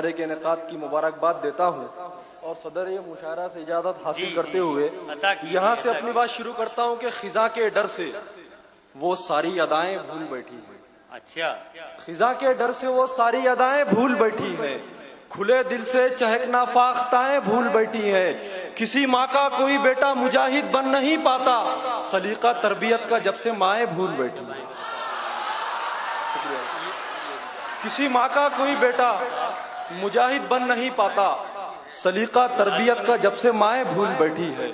کے انعقاد کی مبارکباد دیتا ہوں اور صدر یہ مشاعرہ سے اجازت حاصل کرتے ہوئے یہاں سے اپنی بات شروع کرتا ہوں کہ خزاں کے ڈر سے وہ ساری ادائیں بھول بیٹھی ہیں۔ اچھا، خزاں کے ڈر سے وہ ساری ادائیں بھول بیٹھی ہیں، کھلے دل سے چہکنا فاختائیں بھول بیٹھی ہیں۔ کسی ماں کا کوئی بیٹا مجاہد بن نہیں پاتا، سلیقہ تربیت کا جب سے مائیں بھول بیٹھی ہیں۔ کسی ماں کا کوئی بیٹا مجاہد بن نہیں پاتا، سلیقہ تربیت کا جب سے مائیں بھول بیٹھی ہے۔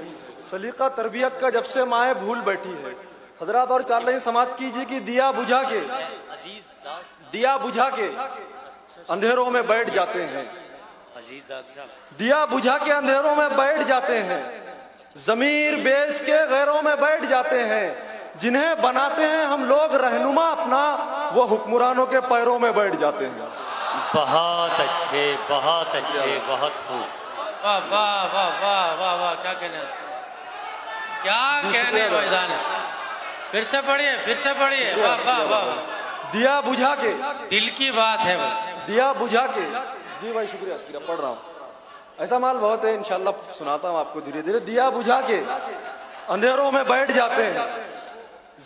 سلیقہ تربیت کا جب سے مائیں بھول بیٹھی ہے۔ حضرات اور چار لائن سماعت کیجیے کہ دیا بجھا کے اندھیروں میں بیٹھ جاتے ہیں، دیا بجھا کے اندھیروں میں بیٹھ جاتے ہیں، ضمیر بیچ کے غیروں میں بیٹھ جاتے ہیں، جنہیں بناتے ہیں ہم لوگ رہنما اپنا، وہ حکمرانوں کے پیروں میں بیٹھ جاتے ہیں۔ بہت اچھے، بہت اچھے، بہت خوب۔ واہ واہ واہ واہ واہ واہ، کیا کہنے بھائی جان، پھر سے پڑھیے، واہ واہ واہ۔ دیا بجھا کے، دل کی بات ہے بھائی، دیا بجھا کے، جی بھائی شکریہ، پڑھ رہا ہوں، ایسا مال بہت ہے، انشاءاللہ سناتا ہوں آپ کو دھیرے دھیرے۔ دیا بجھا کے اندھیروں میں بیٹھ جاتے ہیں،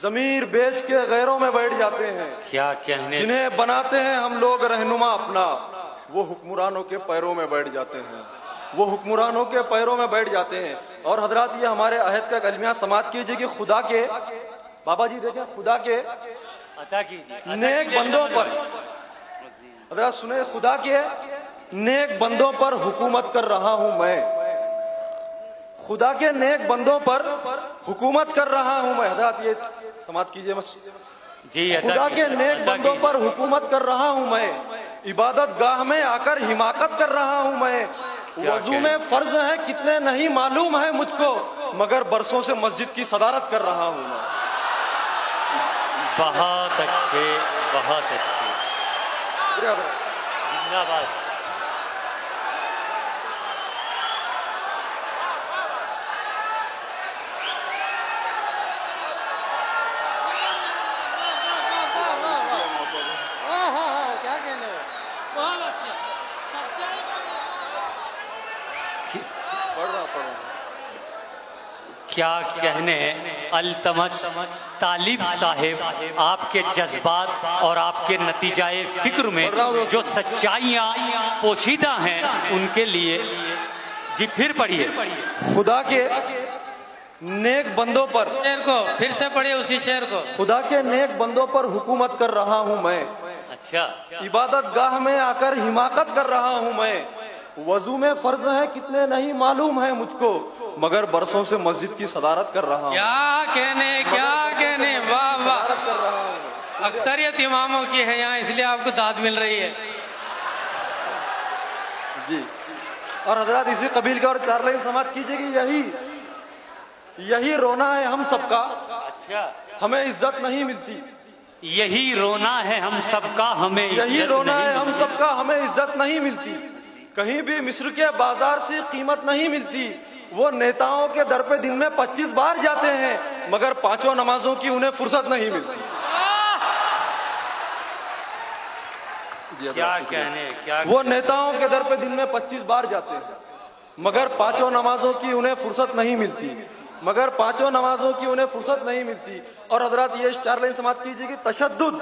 ضمیر بیچ کے غیروں میں بیٹھ جاتے ہیں، کیا کہنے، جنہیں بناتے ہیں ہم لوگ رہنما اپنا، وہ حکمرانوں کے پیروں میں بیٹھ جاتے ہیں، وہ حکمرانوں کے پیروں میں بیٹھ جاتے ہیں۔ اور حضرات یہ ہمارے عہد کا کلمہ سماعت کیجئے کہ خدا کے، بابا جی دیکھیں، خدا کے عطا کیجیے نیک بندوں پر، حضرات سنیں، خدا کے نیک بندوں پر حکومت کر رہا ہوں میں، خدا کے نیک بندوں پر حکومت کر رہا ہوں میں۔ حضرات یہ سماعت کیجئے، جی، خدا کے نیک بندوں پر حکومت کر رہا ہوں میں، عبادت گاہ میں آ کر حماقت کر رہا ہوں میں، وضو میں فرض ہے کتنے نہیں معلوم ہے مجھ کو، مگر برسوں سے مسجد کی صدارت کر رہا ہوں میں۔ بہت اچھے، بہت اچھے، زندہ باد۔ کیا کہنے التمش طالب صاحب، آپ کے جذبات اور آپ کے نتیجہ فکر میں جو سچائیاں پوشیدہ ہیں ان کے لیے، جی پھر پڑھیے۔ خدا کے نیک بندوں پر، شعر کو پھر سے پڑھیے، اسی شعر کو۔ خدا کے نیک بندوں پر حکومت کر رہا ہوں میں، اچھا، عبادت گاہ میں آ کر حماقت کر رہا ہوں میں، وضو میں فرض ہے کتنے نہیں معلوم ہے مجھ کو، مگر برسوں سے مسجد کی صدارت کر رہا ہوں۔ کیا کہنے، واہ واہ۔ اکثریت اماموں کی ہے یہاں، اس لیے آپ کو داد مل رہی ہے۔ جی، اور حضرات اسی قبیل کا اور چار لائن سماعت کیجئے کہ یہی رونا ہے ہم سب کا، اچھا، ہمیں عزت نہیں ملتی، یہی رونا ہے ہم سب کا، ہمیں یہی رونا ہے ہم سب کا، ہمیں عزت نہیں ملتی، کہیں بھی مصر کے بازار سے قیمت نہیں ملتی، وہ نیتاؤں کے در پہ دن میں 25 بار جاتے ہیں، مگر 5 نمازوں کی انہیں فرصت نہیں ملتی۔ کیا کہنے، کیا وہ نیتاؤں کے در پہ دن میں 25 بار جاتے ہیں، مگر 5 نمازوں کی انہیں فرصت نہیں ملتی، مگر 5 نمازوں کی انہیں فرصت نہیں ملتی۔ اور حضرات یہ چار لائن سماعت کیجیے کہ تشدد،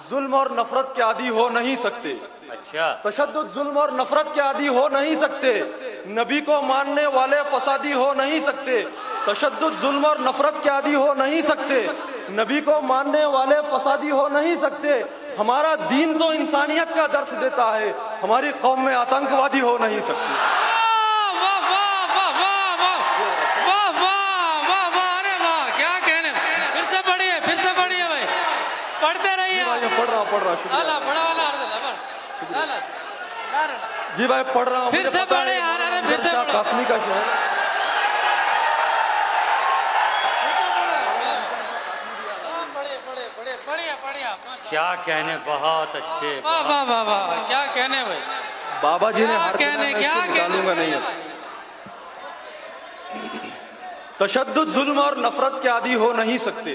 ظلم اور نفرت کے عادی ہو نہیں سکتے، اچھا، تشدد، ظلم اور نفرت کے عادی ہو نہیں سکتے، نبی کو ماننے والے فسادی ہو نہیں سکتے، تشدد، ظلم اور نفرت کے عادی ہو نہیں سکتے، نبی کو ماننے والے فسادی ہو نہیں سکتے، ہمارا دین تو انسانیت کا درس دیتا ہے، ہماری قوم میں آتنکوادی ہو نہیں سکتی۔ پڑھ رہا جی بھائی، پڑھ رہا ہوں، پھر سے پڑھے یار، قاسمی کا شعر۔ کیا کہنے، بہت اچھے، واہ واہ واہ واہ، کیا کہنے بھائی، بابا جی نے کیا ڈالوں گا نہیں۔ تشدد، ظلم اور نفرت کے عادی ہو نہیں سکتے،